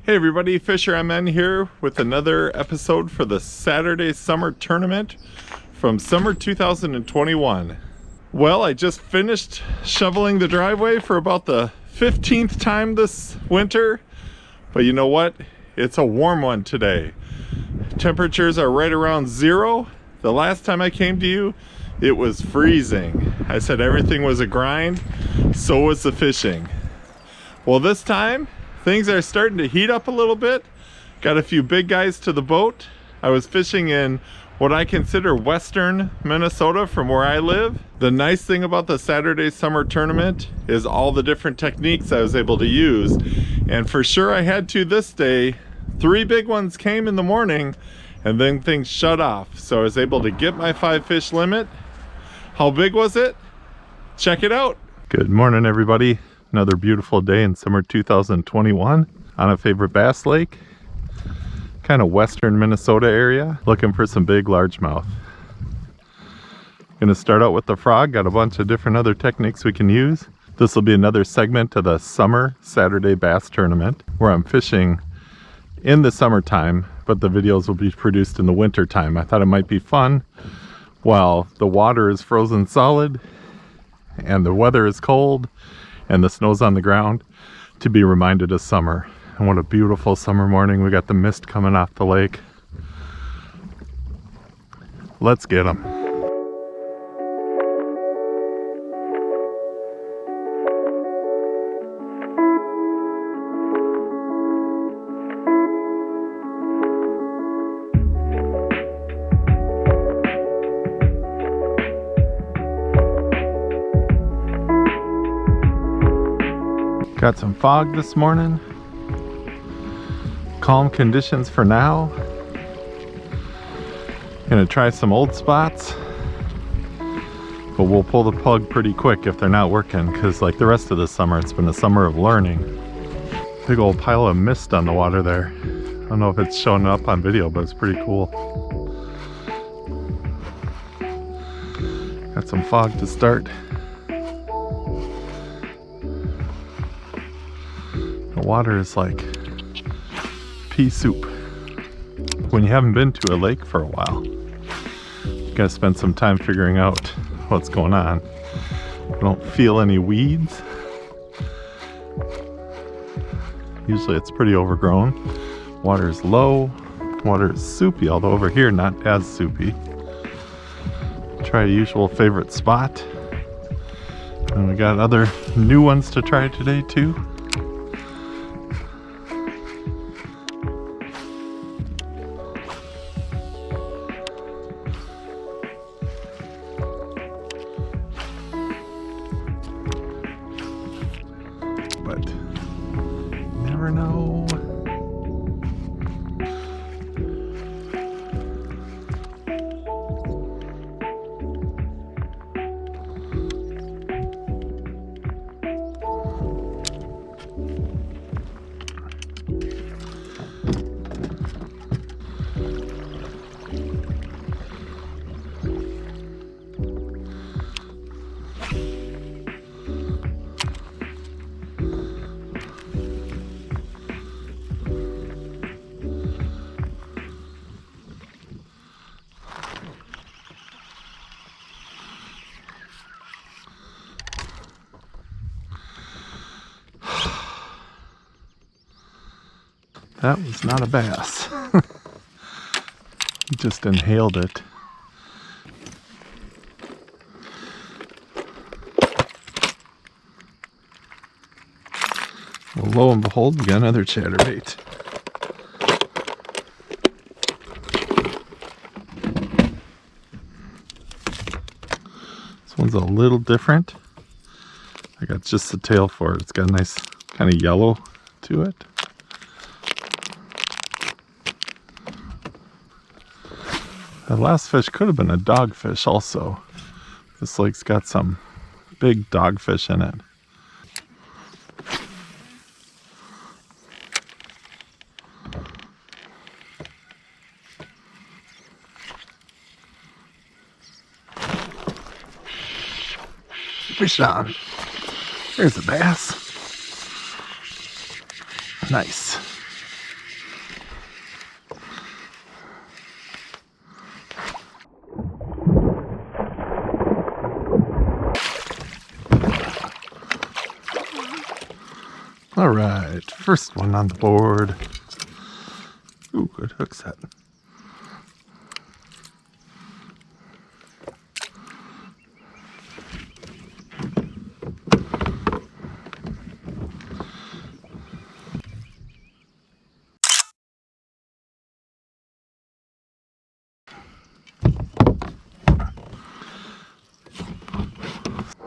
Hey everybody, FisherMN here with another episode for the Saturday Summer Tournament from summer 2021. Well, I just finished shoveling the driveway for about the 15th time this winter, but you know what? It's a warm one today. Temperatures are right around zero. The last time I came to you, it was freezing. I said everything was a grind, so was the fishing. Well, this time, things are starting to heat up a little bit. Got a few big guys to the boat. I was fishing in what I consider western Minnesota from where I live. The nice thing about the Saturday Summer Tournament is all the different techniques I was able to use. And for sure I had to this day. 3 big ones came in the morning and then things shut off. So I was able to get my 5 fish limit. How big was it? Check it out. Good morning everybody. Another beautiful day in summer 2021 on a favorite bass lake, kind of western Minnesota area, looking for some big largemouth. Gonna start out with the frog, got a bunch of different other techniques we can use. This will be another segment of the summer Saturday bass tournament where I'm fishing in the summertime, but the videos will be produced in the winter time. I thought it might be fun while the water is frozen solid and the weather is cold and the snow's on the ground to be reminded of summer. And what a beautiful summer morning. We got the mist coming off the lake. Let's get them. Got some fog this morning. Calm conditions for now. Gonna try some old spots, but we'll pull the plug pretty quick if they're not working, because like the rest of the summer, it's been a summer of learning. Big old pile of mist on the water there. I don't know if it's showing up on video, but it's pretty cool. Got some fog to start. The water is like pea soup. When you haven't been to a lake for a while, you gotta spend some time figuring out what's going on. I don't feel any weeds. Usually it's pretty overgrown. Water is low. Water is soupy, although over here not as soupy. Try a usual favorite spot. And we got other new ones to try today too. But never know. That was not a bass. He just inhaled it. Well, lo and behold, we got another chatterbait. This one's a little different. I got just the tail for it. It's got a nice kind of yellow to it. The last fish could have been a dogfish also. This lake's got some big dogfish in it. Fish on. There's a bass. Nice. All right, first one on the board. Ooh, good hook set.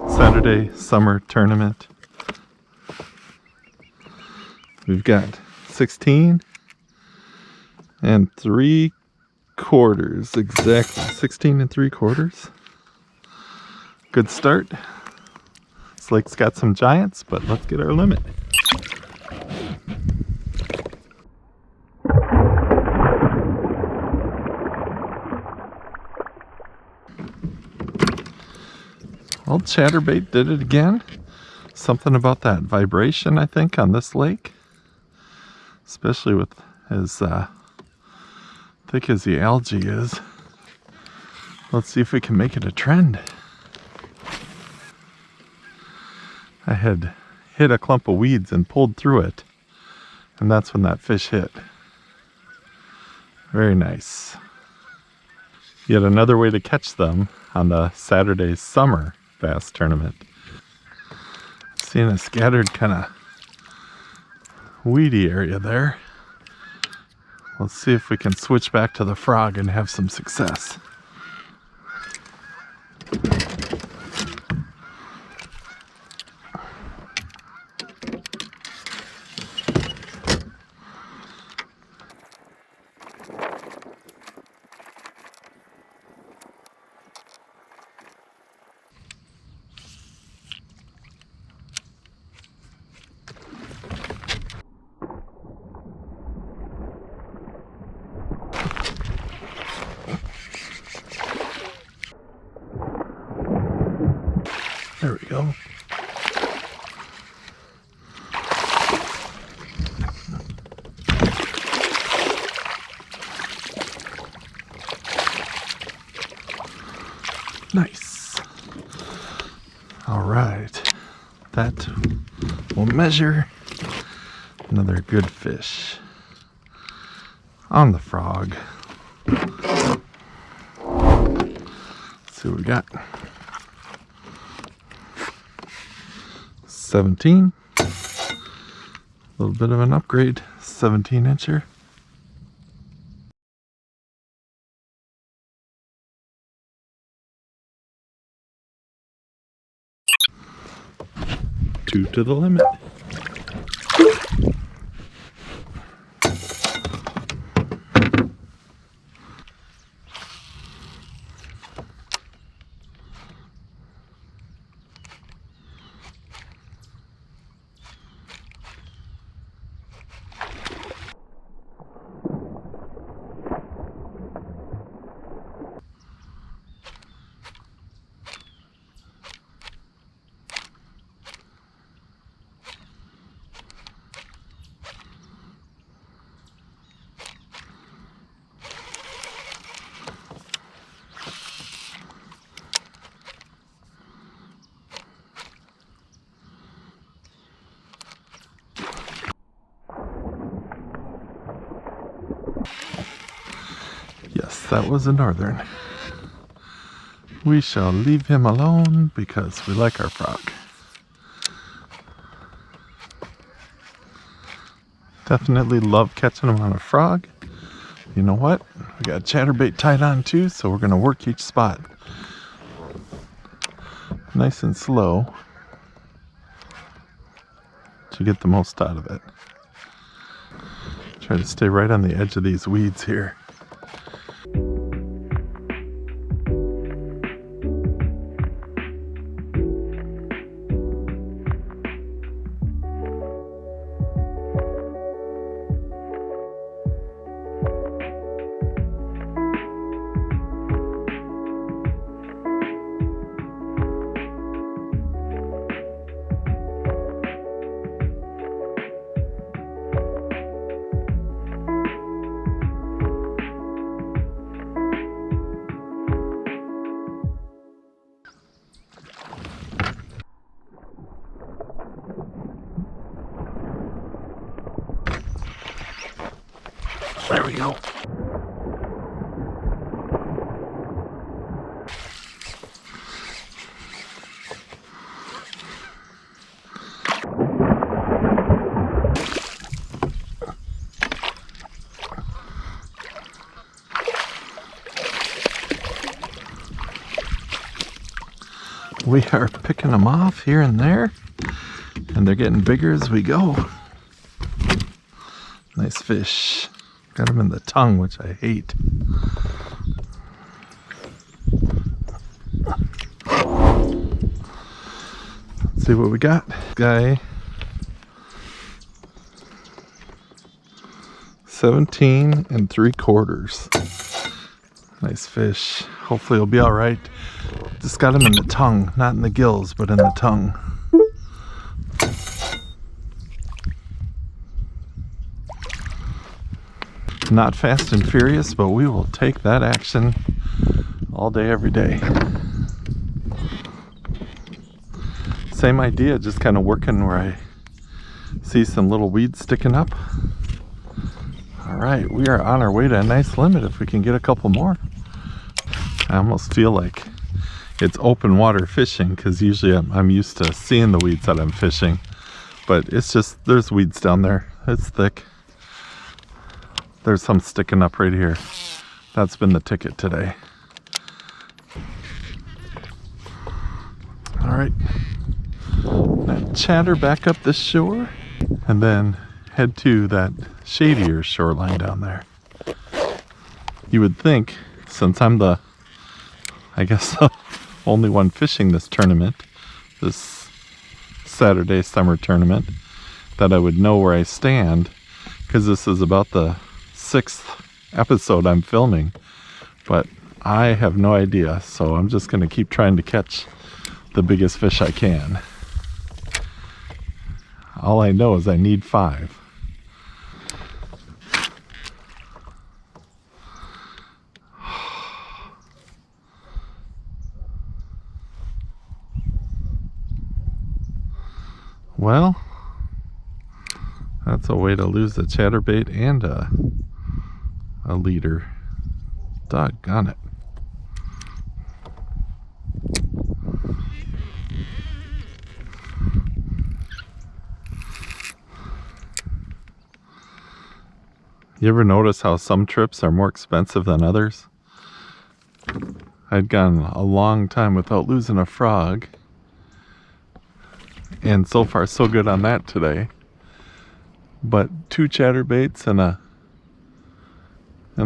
Saturday summer tournament. We've got 16 and 3/4, exactly 16 3/4. Good start. This lake's got some giants, but let's get our limit. Well, chatterbait did it again. Something about that vibration, I think, on this lake. Especially with as thick as the algae is. Let's see if we can make it a trend. I had hit a clump of weeds and pulled through it, and that's when that fish hit. Very nice. Yet another way to catch them on the Saturday summer bass tournament. Seeing a scattered kind of weedy area there. Let's see if we can switch back to the frog and have some success. There we go. Nice. All right. That will measure. Another good fish on the frog. Let's see what we got. 17. A little bit of an upgrade. 17-incher. Two to the limit. Yes, that was a northern. We shall leave him alone because we like our frog. Definitely love catching him on a frog. You know what? We got chatterbait tied on too, so we're gonna work each spot nice and slow to get the most out of it. Try to stay right on the edge of these weeds here. There we go. We are picking them off here and there, and they're getting bigger as we go. Nice fish. Got them in the tongue, which I hate. Let's see what we got. Guy, 17 3/4. Nice fish. Hopefully it'll be all right. Just got him in the tongue, not in the gills, but in the tongue. Not fast and furious, but we will take that action all day, every day. Same idea, just kind of working where I see some little weeds sticking up. All right, we are on our way to a nice limit if we can get a couple more. I almost feel like it's open water fishing, because usually I'm used to seeing the weeds that I'm fishing, but it's just, there's weeds down there. It's thick. There's some sticking up right here. That's been the ticket today. All right, now chatter back up this shore and then head to that shadier shoreline down there. You would think, since I'm the, I guess, only one fishing this tournament, this Saturday summer tournament, that I would know where I stand, because this is about the 6th episode I'm filming, but I have no idea, so I'm just going to keep trying to catch the biggest fish I can. All I know is I need 5. Well, that's a way to lose a chatterbait and a leader. Doggone it. You ever notice how some trips are more expensive than others? I'd gone a long time without losing a frog, and so far so good on that today. But 2 chatterbaits and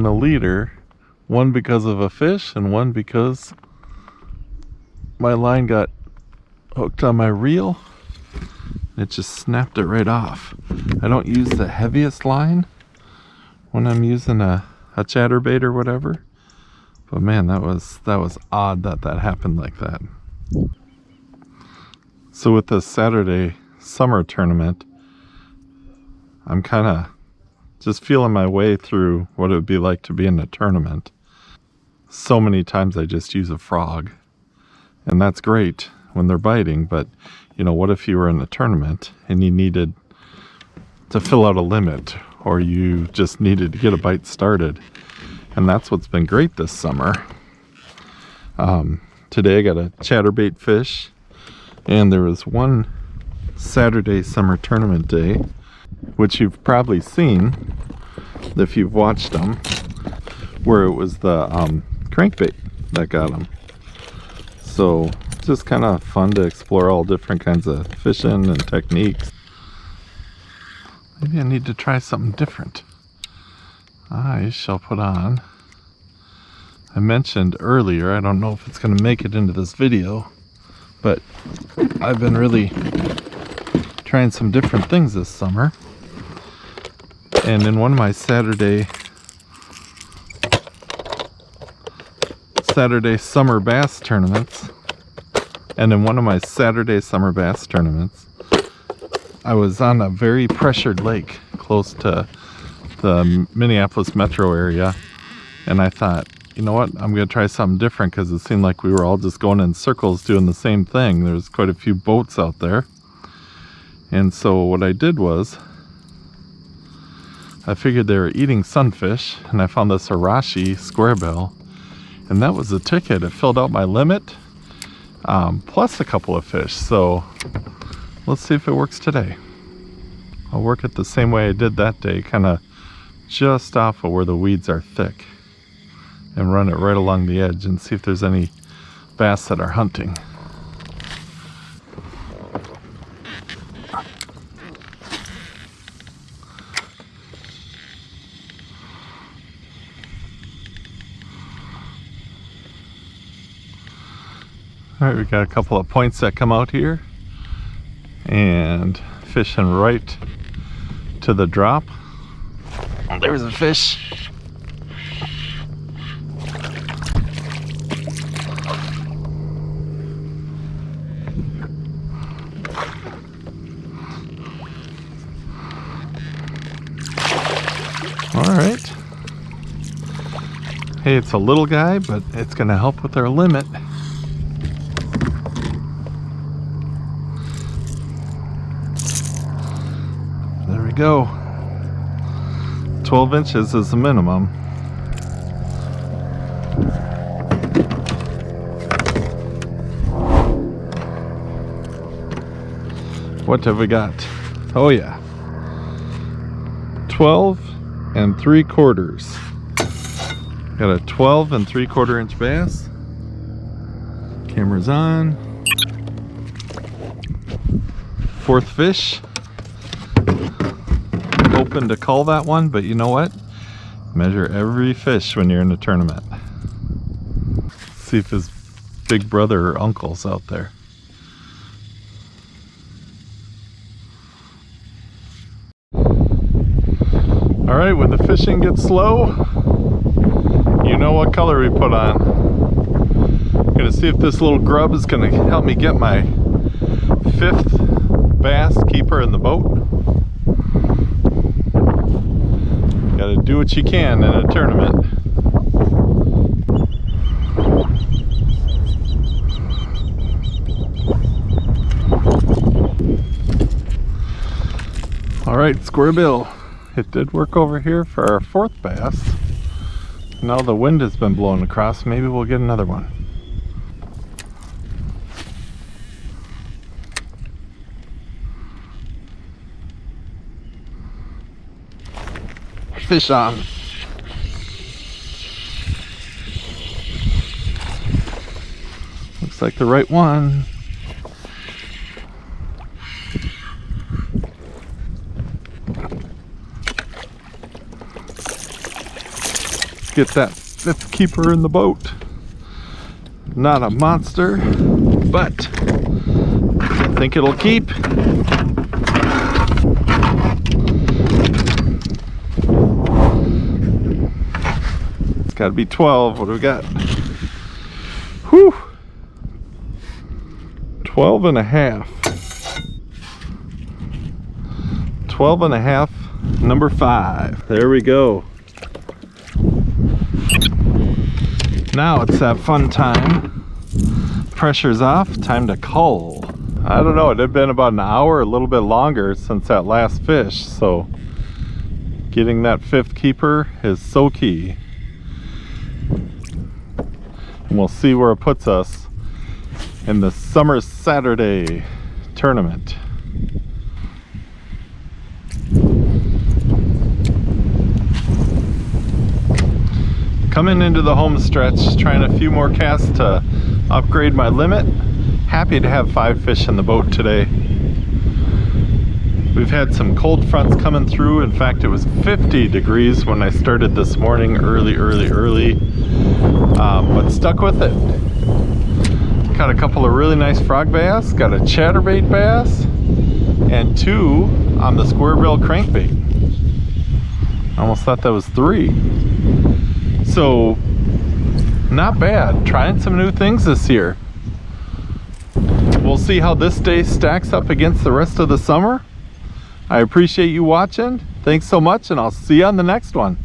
a leader, one because of a fish and one because my line got hooked on my reel. It just snapped it right off. I don't use the heaviest line when I'm using a chatterbait or whatever, but man, that was odd that happened like that. So with the Saturday summer tournament, I'm kind of just feeling my way through what it would be like to be in a tournament. So many times I just use a frog, and that's great when they're biting, but you know, what if you were in a tournament and you needed to fill out a limit, or you just needed to get a bite started? And that's what's been great this summer. Today I got a chatterbait fish, and there was one Saturday summer tournament day, which you've probably seen if you've watched them, where it was the crankbait that got them. So just kind of fun to explore all different kinds of fishing and techniques. Maybe I need to try something different. I shall put on, I mentioned earlier, I don't know if it's going to make it into this video, but I've been really trying some different things this summer. And in one of my Saturday summer bass tournaments, I was on a very pressured lake close to the Minneapolis metro area, and I thought, you know what, I'm going to try something different, because it seemed like we were all just going in circles doing the same thing. There's quite a few boats out there. And so what I did was I figured they were eating sunfish, and I found this Arashi squarebill, and that was the ticket. It filled out my limit, plus a couple of fish. So let's see if it works today. I'll work it the same way I did that day, kind of just off of where the weeds are thick, and run it right along the edge and see if there's any bass that are hunting. Alright, we got a couple of points that come out here, and fishing right to the drop. Oh, there's a fish. Alright. Hey, it's a little guy, but it's going to help with our limit. There we go. 12 inches is the minimum. What have we got? Oh yeah. 12 3/4. Got a 12 3/4 inch bass. Camera's on. Fourth fish. Open to call that one, but you know what? Measure every fish when you're in a tournament. See if his big brother or uncle's out there. Alright, when the fishing gets slow, you know what color we put on. I'm gonna see if this little grub is gonna help me get my 5th bass keeper in the boat. Gotta do what you can in a tournament. Alright, squarebill. It did work over here for our 4th bass. Now the wind has been blowing across, maybe we'll get another one. Fish on. Looks like the right one. Get that 5th keeper in the boat. Not a monster, but I think it'll keep. It's got to be 12. What do we got? Whew. 12 and a half. 12 and a half, number 5. There we go. Now it's that fun time. Pressure's off, time to cull. I don't know, it had been about an hour, a little bit longer since that last fish, so getting that 5th keeper is so key. And we'll see where it puts us in the Summer Saturday tournament. Coming into the home stretch, trying a few more casts to upgrade my limit. Happy to have 5 fish in the boat today. We've had some cold fronts coming through. In fact, it was 50 degrees when I started this morning, early, but stuck with it. Got a couple of really nice frog bass, got a chatterbait bass, and 2 on the squarebill crankbait. I almost thought that was 3. So, not bad. Trying some new things this year. We'll see how this day stacks up against the rest of the summer. I appreciate you watching. Thanks so much, and I'll see you on the next one.